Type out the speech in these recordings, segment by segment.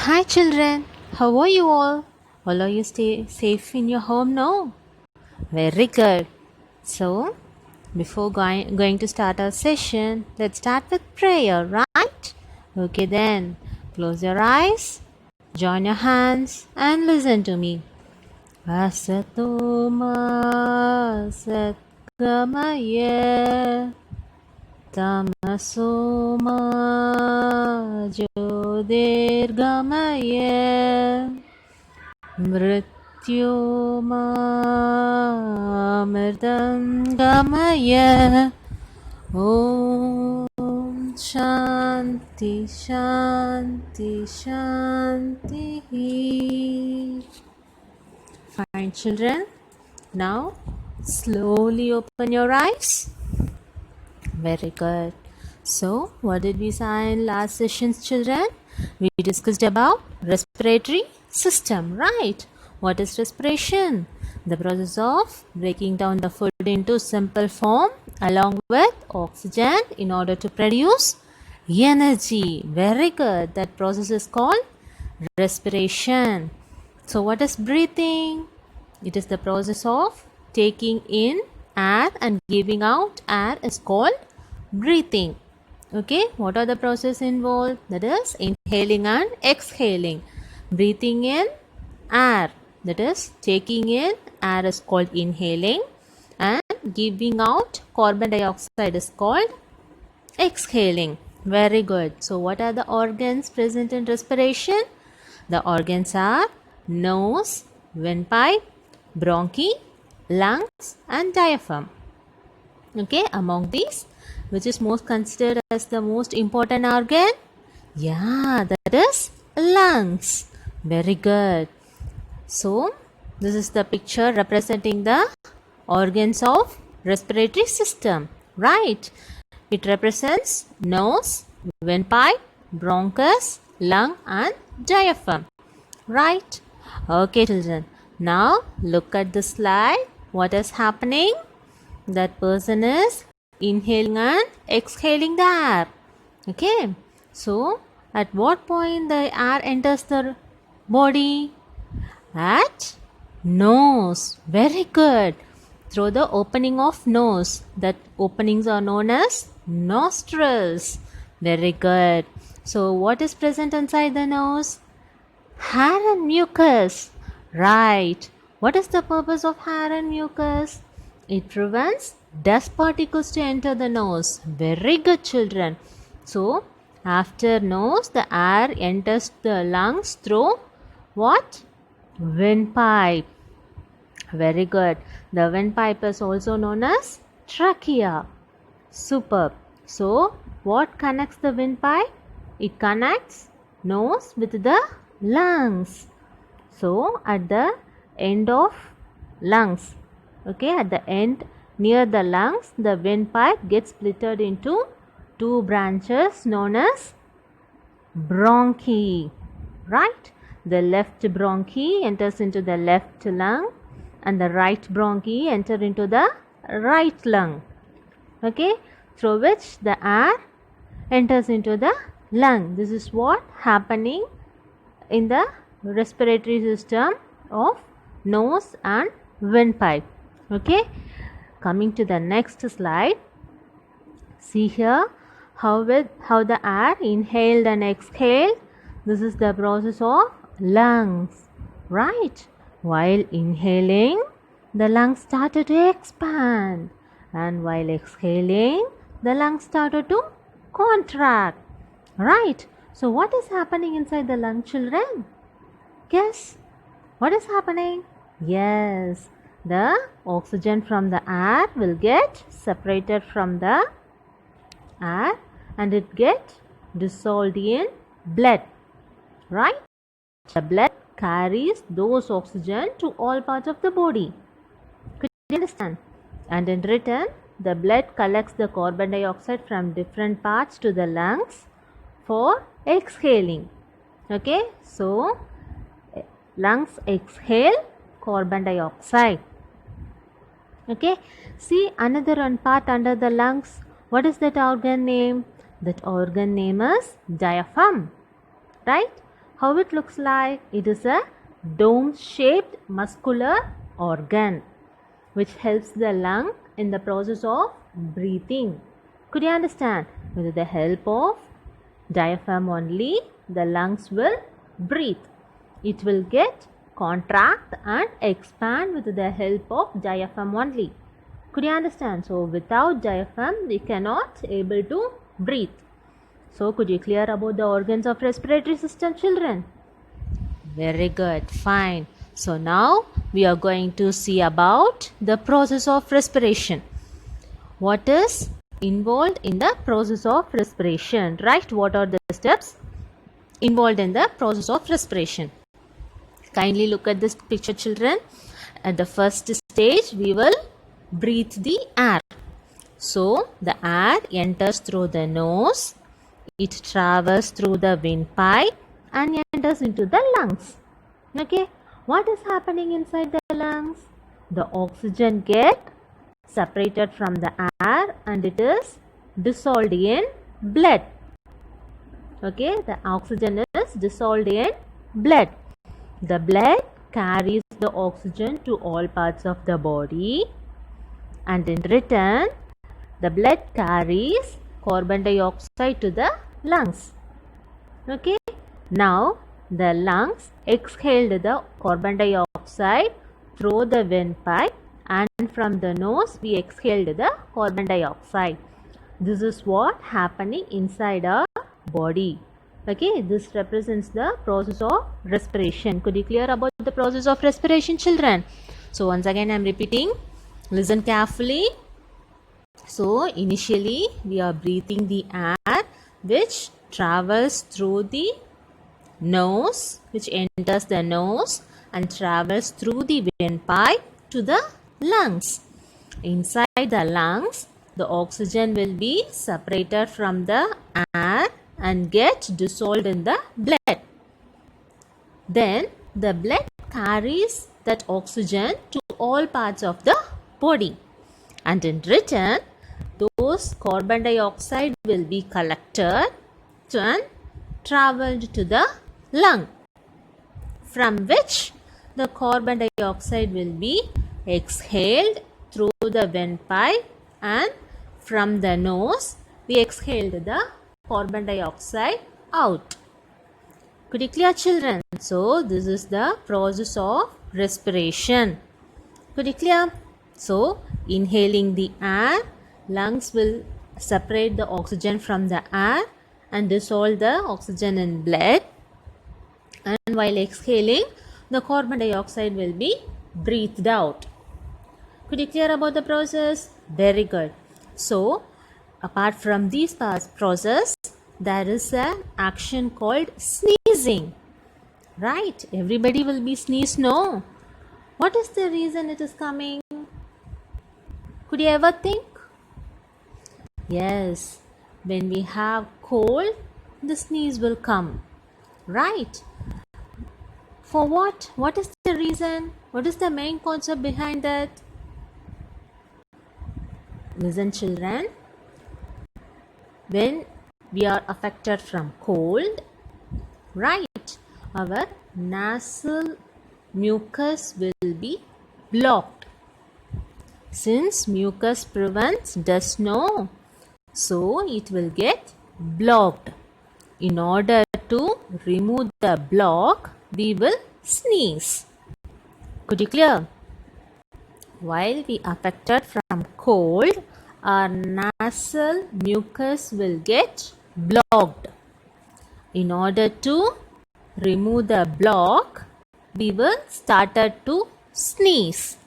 Hi children, how are you all? All are you stay safe in your home now? Very good. So, before going to start our session, let's start with prayer, right? Okay then, close your eyes, join your hands and listen to me. Asatoma Satgamaya Tamasoma Jyotirgamaya Mrityomamirtangamaya Om Shanti Shanti Shanti. Fine children, now slowly open your eyes. Very good. So, what did we say in last sessions, children? We discussed about respiratory system, right? What is respiration? The process of breaking down the food into simple form along with oxygen in order to produce energy. Very good. That process is called respiration. So, what is breathing? It is the process of taking in air and giving out air is called breathing. Okay, what are the process involved? That is inhaling and exhaling. Breathing in air, that is taking in air is called inhaling, and giving out carbon dioxide is called exhaling. Very good. So what are the organs present in respiration? The organs are nose, windpipe, bronchi, lungs and diaphragm. Okay, among these, which is most considered as the most important organ? Yeah, that is lungs. Very good. So, this is the picture representing the organs of respiratory system, right? It represents nose, windpipe, bronchus, lung and diaphragm, right? Okay, children. Now, look at the slide. What is happening? That person is inhaling and exhaling the air. Okay, so at what point the air enters the body? At nose. Very good. Through the opening of nose. That openings are known as nostrils. Very good. So what is present inside the nose? Hair and mucus. Right. What is the purpose of hair and mucus? It prevents dust particles to enter the nose. Very good, children. So, after nose, the air enters the lungs through what? Windpipe. Very good. The windpipe is also known as trachea. Superb. So, what connects the windpipe? It connects nose with the lungs. So, at the end of lungs, okay, at the end near the lungs, the windpipe gets splitted into two branches known as bronchi, right? The left bronchi enters into the left lung and the right bronchi enter into the right lung, okay, through which the air enters into the lung. This is what happening in the respiratory system of nose and windpipe. Okay, coming to the next slide. See here how the air inhaled and exhaled. This is the process of lungs, right? While inhaling, the lungs started to expand, and while exhaling, the lungs started to contract, right? So what is happening inside the lung, children? Guess what is happening? Yes, the oxygen from the air will get separated from the air and it get dissolved in blood, right? The blood carries those oxygen to all parts of the body. Could you understand? And in return, the blood collects the carbon dioxide from different parts to the lungs for exhaling. Okay, so lungs exhale carbon dioxide. Okay, see another one part under the lungs. What is that organ name? That organ name is diaphragm, right? How it looks like? It is a dome-shaped muscular organ which helps the lung in the process of breathing. Could you understand? With the help of diaphragm only, the lungs will breathe. It will get contract and expand with the help of diaphragm only. Could you understand? So without diaphragm, we cannot able to breathe. So could you clear about the organs of respiratory system, children? Very good. Fine. So now we are going to see about the process of respiration. What is involved in the process of respiration, right? What are the steps involved in the process of respiration? Kindly look at this picture, children. At the first stage, we will breathe the air. So the air enters through the nose, it travels through the windpipe and enters into the lungs. Okay, what is happening inside the lungs? The oxygen gets separated from the air and it is dissolved in blood. Okay, the oxygen is dissolved in blood. The blood carries the oxygen to all parts of the body, and in return, the blood carries carbon dioxide to the lungs. Okay, now the lungs exhaled the carbon dioxide through the windpipe, and from the nose we exhaled the carbon dioxide. This is what happening inside our body. Okay, this represents the process of respiration. Could you clear about the process of respiration, children? So once again I am repeating. Listen carefully. So initially we are breathing the air which travels through the nose, which enters the nose and travels through the windpipe to the lungs. Inside the lungs, the oxygen will be separated from the air and get dissolved in the blood. Then the blood carries that oxygen to all parts of the body, and in return those carbon dioxide will be collected and traveled to the lung, from which the carbon dioxide will be exhaled through the windpipe, and from the nose we exhaled the carbon dioxide out. Could you clear, children? So this is the process of respiration. Could you clear? So inhaling the air, lungs will separate the oxygen from the air and dissolve the oxygen in blood, and while exhaling the carbon dioxide will be breathed out. Could you clear about the process? Very good. So apart from this process, there is an action called sneezing. Right? Everybody will be sneeze, no? What is the reason it is coming? Could you ever think? Yes, when we have cold, the sneeze will come. Right? For what? What is the reason? What is the main concept behind that? Listen, children. When we are affected from cold, right, our nasal mucus will be blocked. Since mucus prevents dust, no, so it will get blocked. In order to remove the block, we will sneeze. Could you clear? While we affected from cold, our nasal mucus will get blocked. In order to remove the block, we will started to sneeze.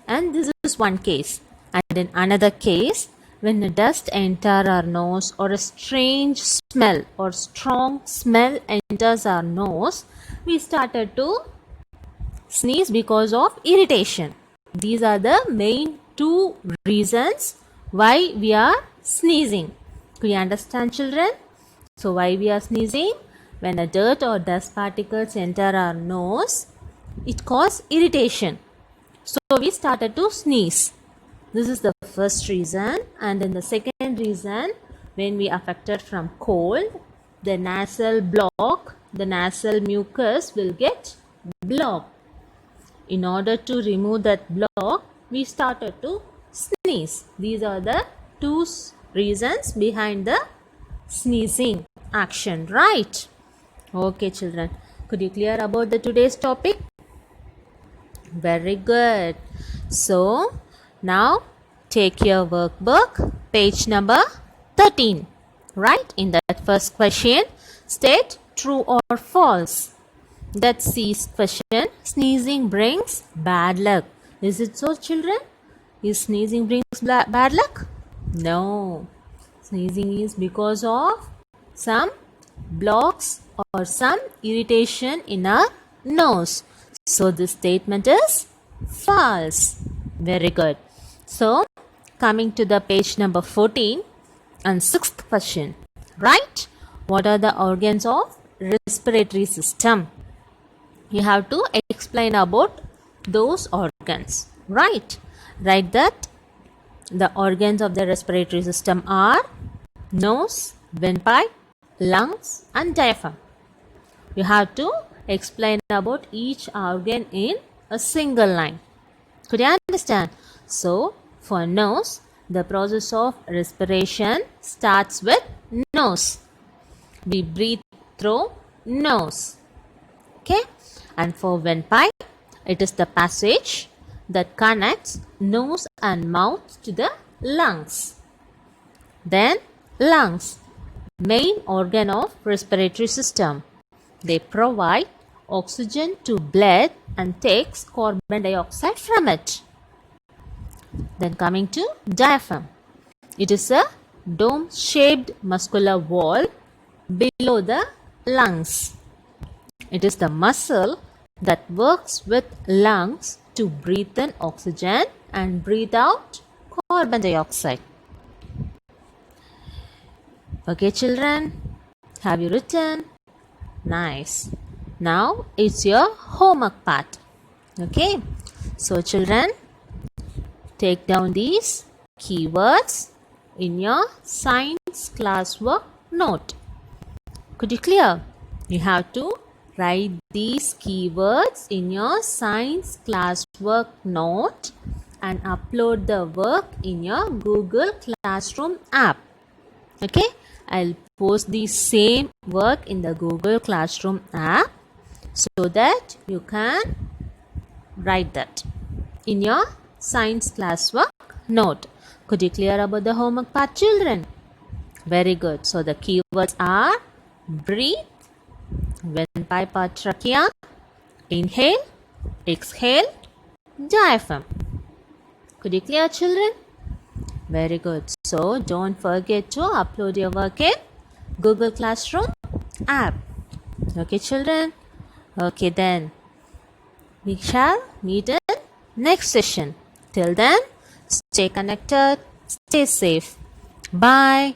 And this is one case. And in another case, when the dust enters our nose or a strange smell or strong smell enters our nose, we started to sneeze because of irritation. These are the main two reasons why we are sneezing. Could you understand, children? So why we are sneezing? When a dirt or dust particles enter our nose, it causes irritation. So we started to sneeze. This is the first reason. And then the second reason, when we affected from cold, the nasal block the nasal mucus will get blocked. In order to remove that block, we started to sneeze. These are the two reasons behind the sneezing action, right? Okay, children. Could you clear about the today's topic? Very good. So, now take your workbook, page number 13. Right? In that first question, state true or false. That's C's question. Sneezing brings bad luck. Is it so, children? Is sneezing brings bad luck? No. Sneezing is because of some blocks or some irritation in our nose. So this statement is false. Very good. So coming to the page number 14 and sixth question. Right? What are the organs of respiratory system? You have to explain about those organs. Right? Write that the organs of the respiratory system are nose, windpipe, lungs and diaphragm. You have to explain about each organ in a single line. Could you understand? So, for nose, the process of respiration starts with nose. We breathe through nose. Okay? And for windpipe, it is the passage that connects nose and mouth to the lungs. Then, lungs, main organ of respiratory system. They provide oxygen to blood and takes carbon dioxide from it. Then coming to diaphragm. It is a dome-shaped muscular wall below the lungs. It is the muscle that works with lungs to breathe in oxygen and breathe out carbon dioxide. Okay, children, have you written? Nice. Now it's your homework part. Okay. So children, take down these keywords in your science classwork note. Could you clear? You have to write these keywords in your science classwork note and upload the work in your Google Classroom app. Okay. I'll post the same work in the Google Classroom app so that you can write that in your science classwork note. Could you clear about the homework part, children? Very good. So the keywords are breathe, windpipe or trachea, inhale, exhale, diaphragm. Could you clear, children? Very good. So don't forget to upload your work in Google Classroom app. Okay, children? Okay, then we shall meet in next session. Till then, stay connected, stay safe. Bye.